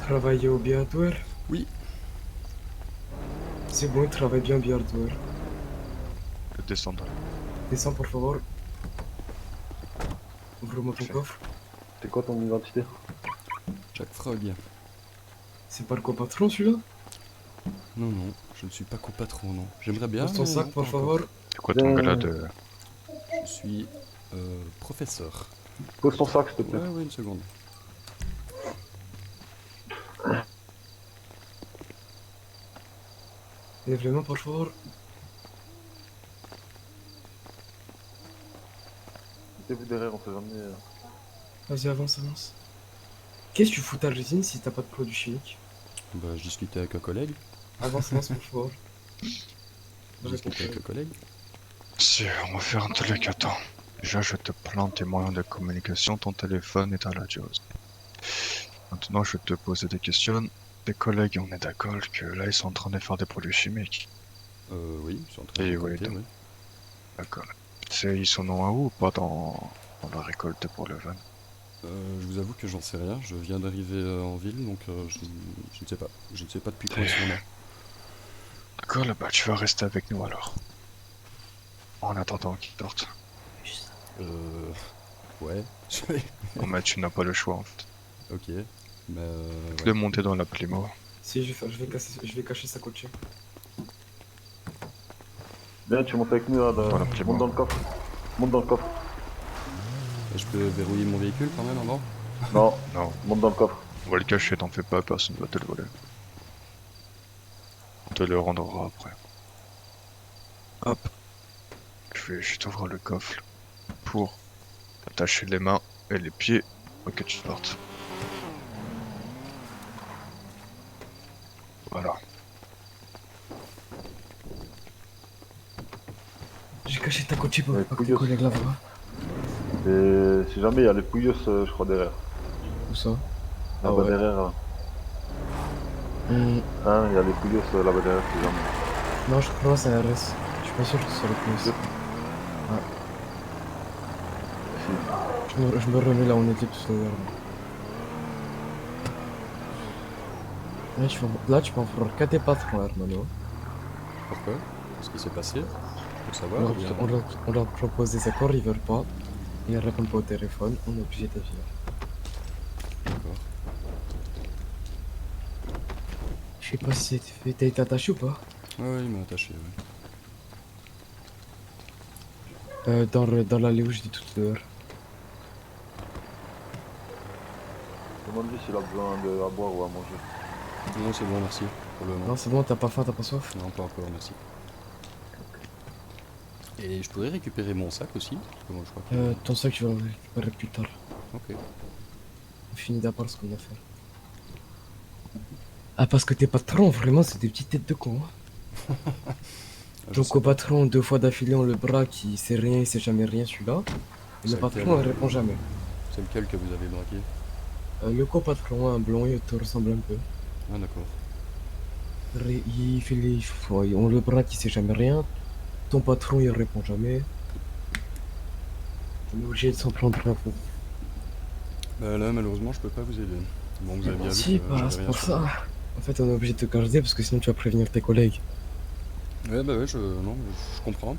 travaillez au Beardware? Oui. C'est bon, il travaille bien Beardware. De descendre. Descends pour favor. Ouvre-moi ton Parfait. coffre. C'est quoi ton identité? Jacques Frog. C'est pas le copatron celui-là? Non, non, je ne suis pas copatron, non. J'aimerais bien, Pose ton mais sac non, pour pas favor. encore. C'est quoi ton Bien. grade? Je suis professeur. Pose ton sac, s'il te plaît. Ouais, une seconde. Lève les mains pour favor. Mettez-vous derrière, on sait jamais. Vas-y, avance, avance. Qu'est-ce que tu fous ta résine si t'as pas de produit chimique? Bah, je discutais avec un collègue. Avance, avance pour favor. Je discutais avec un collègue. Si, on va faire un truc, attends. Déjà, je te plante tes moyens de communication, ton téléphone et ta radio. Maintenant, je vais te poser des questions. Tes collègues, on est d'accord que là, ils sont en train de faire des produits chimiques. Oui, je suis en train de Et récolter, ouais, oui. D'accord. C'est, ils sont en haut ou pas dans la récolte pour le van? Je vous avoue que j'en sais rien. Je viens d'arriver en ville, donc je ne sais pas. Je ne sais pas depuis quand ils sont là. D'accord, là-bas, tu vas rester avec nous alors. En attendant qu'ils sortent. Ouais. Bon, mais tu n'as pas le choix en fait. Ok. Mais De monter dans la Plimo. Si, je vais cacher sa coachée. Viens, tu montes avec nous là. Voilà, Monte dans le coffre. Monte dans le coffre. je peux verrouiller mon véhicule quand même avant? Non, Non, monte dans le coffre. on va le cacher, t'en fais pas, personne ne va te le voler. On te le rendra après. Hop. Je t'ouvre le coffre pour attacher les mains et les pieds pour que tu sortes. Voilà. J'ai caché ta coachée pour Ouais, pas que tes couilleux. collègues la voient. Et si jamais il y a les pouilleux, je crois, derrière. Où ça? Là-bas ouais. derrière. Là. Hein, il y a les pouilleux là-bas derrière, si jamais. Non, je crois que c'est un RS. Je suis pas sûr que ce soit le plus. Si. Je me remets là, on était tous là. Là, tu peux en faire 4 patrons, Hermano. Pourquoi? Qu'est-ce qui s'est passé? Faut savoir. On ou bien- on leur propose des accords, ils veulent pas. Ils répondent pas au téléphone, on est obligé d'agir. D'accord. Je sais pas si t'as été attaché ou pas. Ouais, il m'a attaché, ouais. Dans l'allée où j'étais tout dehors. Demande-lui s'il a besoin à boire ou à manger. Non, c'est bon, merci. Pour le moment. Non, c'est bon, t'as pas faim, t'as pas soif. Non, pas encore, merci. Et je pourrais récupérer mon sac aussi? Parce que moi, je crois que... Ton sac, je vais le récupérer plus tard. Ok. On finit d'apprendre ce qu'on a fait. Ah, parce que tes patrons, vraiment, c'est des petites têtes de con. Ah, je Donc sais au pas. patron, 2 fois d'affilée, on le bras qui sait rien, il sait jamais rien celui-là. Et le C'est patron, lequel il répond jamais. C'est lequel que vous avez braqué? Le copatron, un blond, il te ressemble un peu. Ah, d'accord. Il fait les... ouais, on le braque, il sait jamais rien. Ton patron, il répond jamais. On est obligé de s'en prendre un peu. Bah là, malheureusement, je peux pas vous aider. Bon, vous avez bien vu Si, que bah, j'avais c'est rien pour sur moi. ça. En fait, on est obligé de te garder parce que sinon tu vas prévenir tes collègues. Ouais, bah ouais, non, je comprends.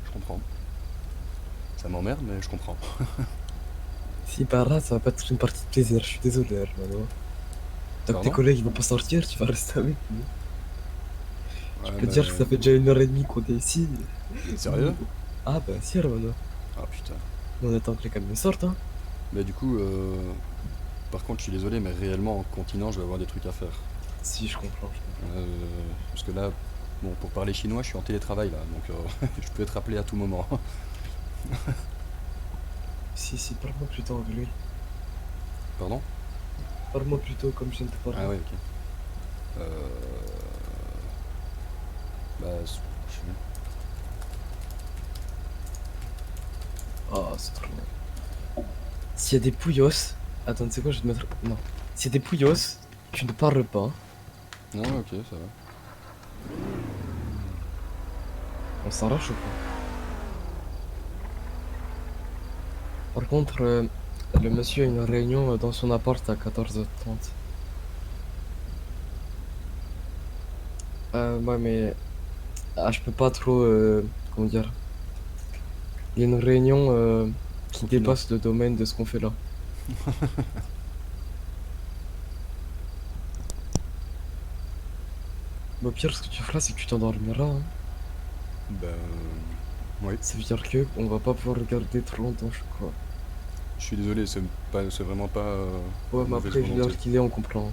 Je comprends. Ça m'emmerde, mais je comprends. Si par là, ça va pas être une partie de plaisir, je suis désolé, Hermano. Tant que tes Pardon? collègues ils vont pas sortir, tu vas rester avec nous. Ouais, Je peux te dire que ça fait déjà 1h30 qu'on est ici. Sérieux? Ah bah si, Hermano. Ah putain. On attend que les camions sortent, hein. Bah du coup, par contre, je suis désolé, mais réellement, en continent, je vais avoir des trucs à faire. Si, je comprends. Parce que là, bon, pour parler chinois, je suis en télétravail là, donc je peux être appelé à tout moment. Si, parle-moi plutôt avec lui. Pardon? Parle-moi plutôt comme je viens de te parler. Ah ouais, ok. Bah, je sais Oh, c'est trop bien. S'il y a des pouillos... Attends, tu sais quoi, je vais te mettre... Non. S'il y a des pouillos, tu ne parles pas. Non, ok, ça va. On s'arrache ou pas? Par contre, le monsieur a une réunion dans son appart à 14h30. Ouais, mais. Ah, je peux pas trop. Comment dire? Il y a une réunion qui Confident. dépasse le domaine de ce qu'on fait là. Au pire, ce que tu feras, c'est que tu t'endormiras. Hein. Ben... Oui. Ça veut dire que on va pas pouvoir regarder trop longtemps, je crois. Je suis désolé, c'est vraiment pas Ouais, mais mauvaise après, vu volonté. l'heure qu'il est, on comprend.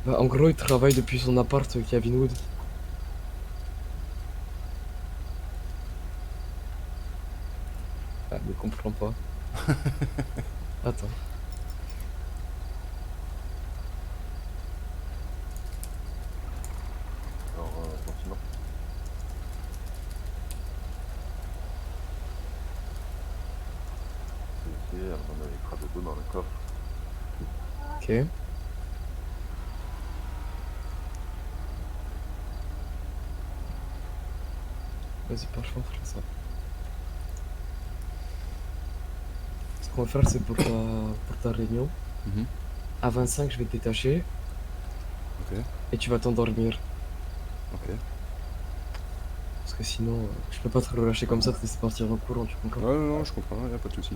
Bah, en gros, il travaille depuis son appart, Kevin Wood. Ah, mais comprends pas. Attends. Alors, continue. C'est ici, on a les crabes de dos dans le coffre. Ok. Vas-y, parfait, on fera ça. Ce qu'on va faire, c'est pour ta réunion. Mhm. À 25, je vais te détacher Ok, et tu vas t'endormir. ok. Parce que sinon, je peux pas te relâcher comme ça, te laisser partir en courant, tu comprends? Ouais, non, je comprends, y a pas de souci.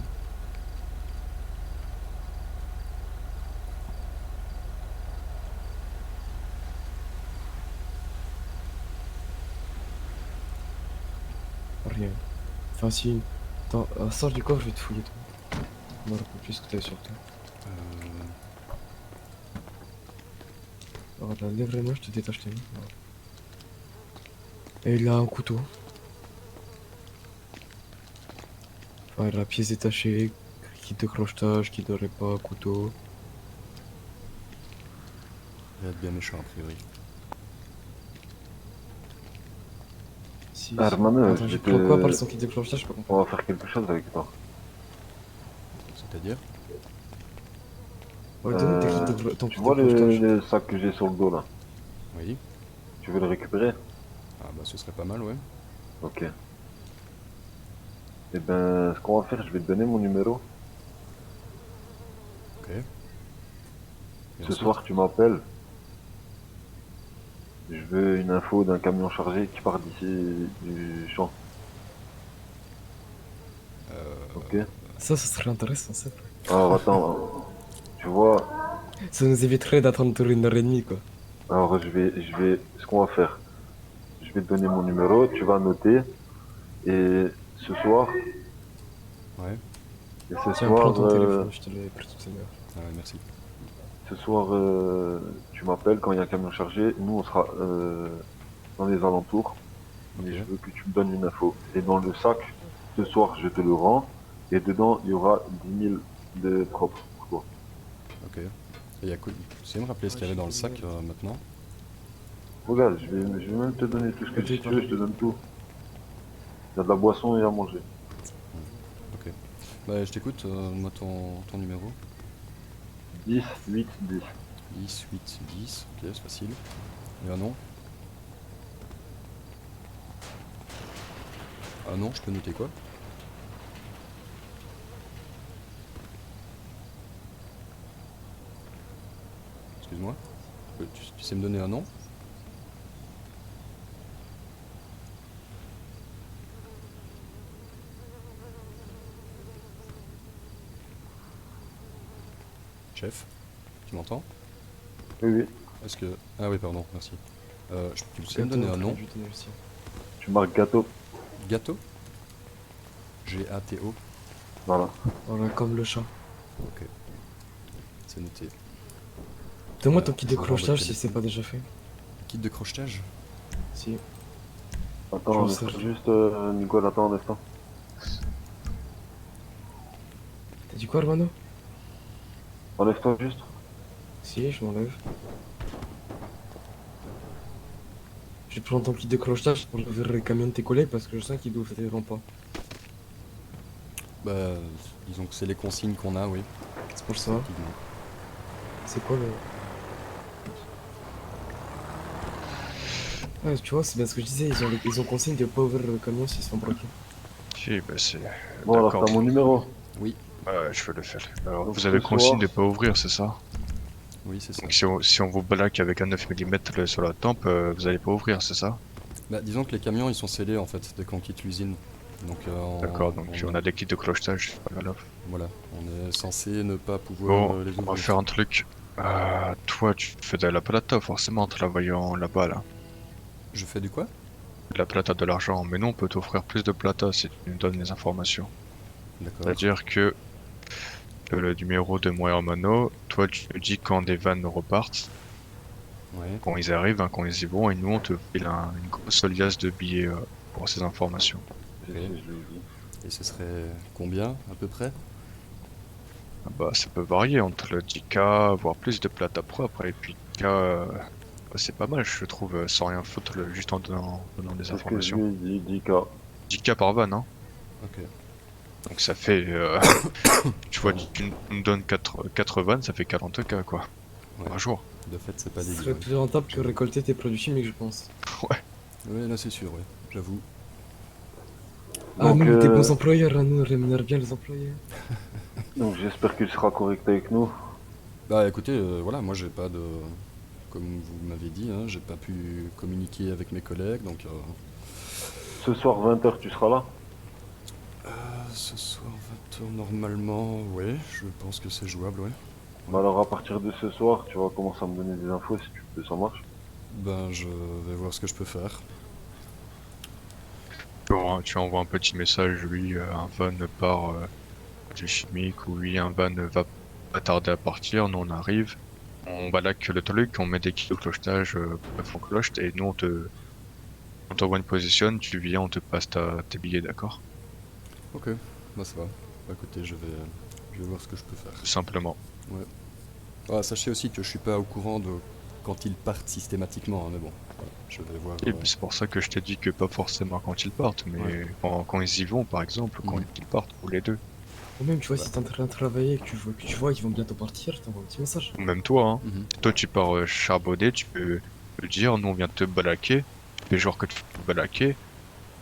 Rien. Enfin, si. Attends, sors du coffre, je vais te fouiller, toi. On aura plus ce que t'avais sur toi. Euh... Alors là, lève-moi, je te détache tes mains. Voilà. Et il a un couteau. Enfin, il a pièce détachée, kit de crochetage, kit de repas, couteau. Il va être bien méchant a priori. Si, Ah, si. Hermano, Attends, j'ai pris quoi par son kit de crochetage, je sais pas on comprendre. va faire quelque chose avec toi. C'est-à-dire? Ouais, donne-nous ton Tu kit de vois crochetage. le sac que j'ai sur le dos là? Oui. Tu veux le récupérer? Ah bah ce serait pas mal, ouais. Ok. Eh ben, ce qu'on va faire, je vais te donner mon numéro. Ok. Et Ce ensuite? soir, tu m'appelles. Je veux une info d'un camion chargé qui part d'ici du champ. Ok? Ça serait intéressant, ça. Alors attends, tu vois, Ça nous éviterait d'attendre toute 1 heure et demie, quoi. alors ce qu'on va faire, je vais te donner mon numéro, tu vas noter, et ce soir, Ouais. et ce Tiens, prends soir, ton téléphone, je te l'ai pris tout à l'heure. Ah ouais, merci. ce soir, tu m'appelles quand il y a un camion chargé, nous on sera dans les alentours, Ok. mais je veux que tu me donnes une info. Et dans le sac, ce soir, je te le rends, et dedans, il y aura 10 000 de propres pour toi. Ok. Et y a quoi... Tu sais me rappeler ce qu'il y avait dans le sac maintenant? Regarde, je vais même te donner tout ce que Ok, si tu veux, je te donne tout. Il y a de la boisson et à manger. Ok. Bah je t'écoute, moi ton numéro. 10, 8, 10. 10, 8, 10. Ok, c'est facile. Et un nom? Ah non, je peux noter quoi? Excuse-moi. Tu sais me donner un nom? Chef? Tu m'entends? Oui, oui. Est-ce que... Ah oui, pardon, merci. Tu sais me donner un nom? Tu marques gâteau. Gâteau? G-A-T-O. Voilà. Voilà, comme le chat. Ok. C'est noté. Donne-moi Euh, ton kit je de vous renvoie le crochetage si téléphone. c'est pas déjà fait. Kit de crochetage? Si. Attends, Je sais. juste, Nicole, attends un instant. T'as dit quoi, Hermano? Enlève-toi juste. Si, je m'enlève. Je vais prendre ton kit de crochetage pour ouvrir les camions de tes collègues parce que je sens qu'ils doivent faire pas. Bah, disons que c'est les consignes qu'on a, oui. C'est pour ça. Effectivement. C'est quoi le. Ouais, tu vois, c'est bien ce que je disais, ils ont consigne de pas ouvrir le camion s'ils sont bloqués. Si, bah c'est... Bon, alors D'accord. t'as mon numéro. Oui, Ouais, je vais le faire. Alors, Donc, vous avez ce consigne soir- de pas ouvrir, c'est ça? Oui, c'est ça. Donc si on vous blague avec un 9 mm sur la tempe, vous allez pas ouvrir, c'est ça? Bah, disons que les camions ils sont scellés en fait dès qu'on quitte l'usine. Donc, D'accord, donc on a des kits de clochetage, c'est pas grave. voilà, on est censé ne pas pouvoir Bon, les on va ouvrir. faire un truc. Toi, tu fais de la plata forcément en travaillant là-bas, là. Je fais du quoi? De la plata, de l'argent, mais nous on peut t'offrir plus de plata si tu nous donnes les informations. D'accord. C'est-à-dire que le numéro de moi et Romano, toi tu nous dis quand des vannes repartent, Ouais. quand ils arrivent, hein, quand ils y vont, et nous on te file une grosse liasse de billets pour ces informations. Je Ok. sais, je l'ai dit. Et ce serait combien à peu près? Ah bah ça peut varier entre le 10K, voire plus de plata pro après, et puis 10K, c'est pas mal je trouve, sans rien foutre, juste en donnant des C'est ce que je informations. lui ai dit, 10K. 10K par van, hein. Ok. Donc ça fait, tu vois, tu nous donnes 4 vannes, ça fait 40K quoi, Ouais. par jour. De fait, c'est pas Ce dégueu. serait plus rentable que récolter tes produits chimiques, je pense. Ouais, là c'est sûr, ouais. J'avoue. Ah, Donc, nous, t'es bons employeurs, hein, nous, on rémunère bien les employés. donc j'espère qu'il sera correct avec nous. Bah écoutez, voilà, moi j'ai pas de... Comme vous m'avez dit, hein, j'ai pas pu communiquer avec mes collègues, donc... Ce soir 20h tu seras là. ce soir 20h normalement, ouais, je pense que c'est jouable, ouais. Bah alors à partir de ce soir, tu vas commencer à me donner des infos si tu peux, ça marche. Ben je vais voir ce que je peux faire. Tu envoies un petit message, lui, un van part du chimique, ou lui, un van va pas tarder à partir, nous on arrive, on balaque le truc, on met des kits de clochetage, bref on cloche, et nous on t'envoie une position, tu viens, on te passe tes billets, d'accord? Ok, bah ça va. Bah écoutez, je vais voir ce que je peux faire. Tout simplement. Ah, sachez aussi que je suis pas au courant de quand ils partent systématiquement, hein, mais bon, voilà, je vais voir. Et c'est pour ça que je t'ai dit que pas forcément quand ils partent, mais Ouais. quand ils y vont, par exemple, quand Mhm. ils partent, ou les deux. Ou même, tu vois, Ouais. si t'es en train de travailler et que tu vois qu'ils vont bientôt partir, t'envoies un petit message. Ou même toi, hein. Mhm. Toi, tu pars charbonner, tu peux le dire, nous on vient te balaquer, tu fais genre que tu peux balaquer,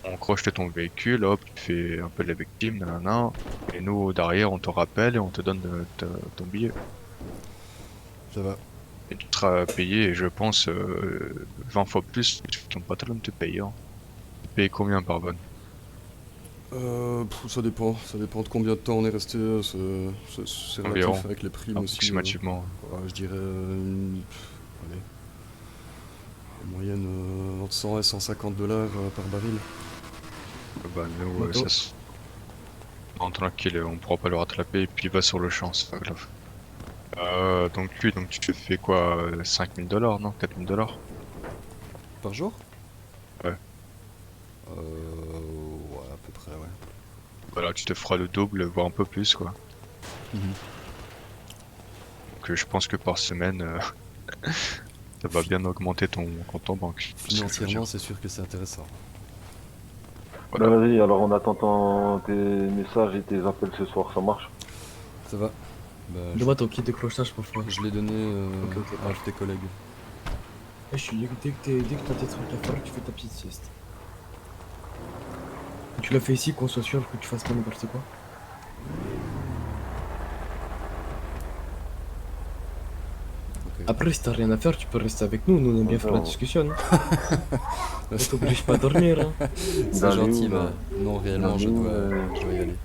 on croche ton véhicule, hop, tu fais un peu la victime, nanana, et nous derrière on te rappelle et on te donne ton billet. Ça va. Et tu seras payé, je pense, 20 fois plus que ton patron te paye. Hein. Tu payes combien par van? Ça dépend de combien de temps on est resté, c'est Environ. relatif avec les primes aussi. Approximativement. Ouais, je dirais, allez, en moyenne entre 100 et 150 dollars par baril. Bah nous, Moto. non, tranquille, on pourra pas le rattraper et puis il va sur le champ, c'est pas grave. Donc lui, donc tu te fais quoi, 5000 dollars, non? 4000 dollars? Par jour? Ouais. Ouais, à peu près, ouais. Voilà, tu te feras le double, voire un peu plus, quoi. Mhm. Donc je pense que par semaine, ça va bien augmenter ton compte en banque. C'est ce que je veux Financièrement, dire. c'est sûr que c'est intéressant. Voilà. Bah vas-y, alors on attend tes messages et tes appels ce soir, ça marche. Ça va. Bah, Donne-moi ton kit de clochage pour moi. je l'ai donné Ok, ok. à tes collègues. Eh, dès que t'as tes trucs à faire, tu fais ta petite sieste. Tu l'as fait ici, qu'on soit sûr que tu fasses pas n'importe quoi. Ok. Après, si t'as rien à faire, tu peux rester avec nous. Nous, on aime bien faire la Attends. discussion. Hein. On t'oblige pas à dormir. Hein. C'est Dans gentil, l'eau, là. mais non, réellement, Dans je l'eau, dois y aller.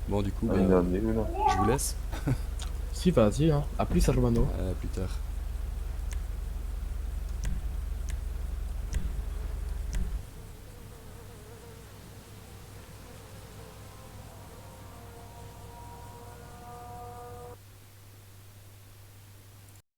Bon, du coup, Ah, bah, il est amené, lui, là. je vous laisse. Si, vas-y. Hein. À plus, Armano. À plus tard.